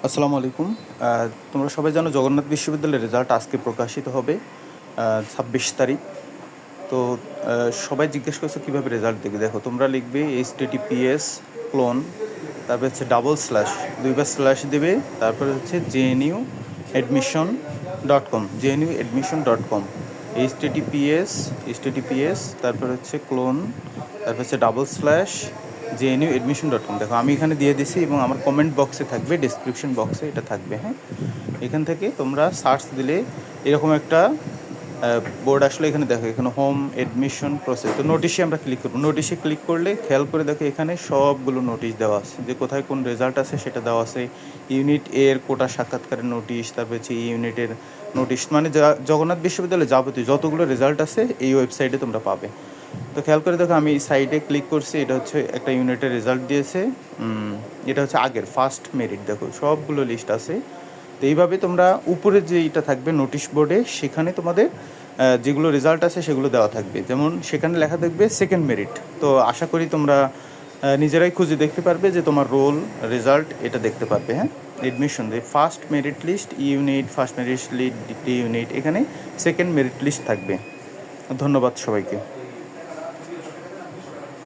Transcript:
আসসালামু আলাইকুম। তোমরা সবাই জানো জগন্নাথ বিশ্ববিদ্যালয়ের রেজাল্ট আজকে প্রকাশিত হবে ২৬ তারিখ। তো সবাই জিজ্ঞেস করছো কীভাবে রেজাল্ট দেখবে। দেখো, তোমরা লিখবে https ক্লোন, তারপরে হচ্ছে ডাবল স্ল্যাশ, দুইবার স্ল্যাশ দেবে, তারপরে হচ্ছে jnuadmission.com, jnuadmission.com, https তারপরে হচ্ছে ক্লোন, তারপর হচ্ছে ডাবল স্ল্যাশ jnuadmission.com। দেখো, আমি এখানে দিয়ে দিছি এবং আমার কমেন্ট বক্সে থাকবে, ডেসক্রিপশন বক্সে এটা থাকবে। হ্যাঁ, এখান থেকে তোমরা সার্চ দিলে এরকম একটা বোর্ড আসলে এখানে দেখো, এখানে হোম অ্যাডমিশন প্রসেস। তো নোটিশে আমরা ক্লিক করবো। নোটিশে ক্লিক করলে খেয়াল করে দেখো এখানে সবগুলো নোটিশ দেওয়া আছে, যে কোথায় কোন রেজাল্ট আছে সেটা দেওয়া আছে। ইউনিট এর কোটা সাক্ষাৎকারের নোটিশ, তারপর হচ্ছে ইউনিটের নোটিশ, মানে জগন্নাথ বিশ্ববিদ্যালয়ে যাবতীয় যতগুলো রেজাল্ট আছে এই ওয়েবসাইটে তোমরা পাবে। তো খেয়াল করে দেখো, আমি সাইডে ক্লিক করছি, এটা হচ্ছে একটা ইউনিটের রেজাল্ট দিয়েছে। এটা হচ্ছে আগের ফার্স্ট মেরিট, দেখো সবগুলো লিস্ট আছে। তো এইভাবে তোমরা উপরে যে এটা থাকবে নোটিশ বোর্ডে, সেখানে তোমাদের যেগুলো রেজাল্ট আছে সেগুলো দেওয়া থাকবে। যেমন সেখানে লেখা থাকবে সেকেন্ড মেরিট। তো আশা করি তোমরা নিজেরাই খুঁজে দেখতে পারবে যে তোমার রোল রেজাল্ট এটা দেখতে পারবে। হ্যাঁ, এডমিশন যে first merit list unit, first merit list unit, এখানে সেকেন্ড মেরিট লিস্ট থাকবে। ধন্যবাদ সবাইকে।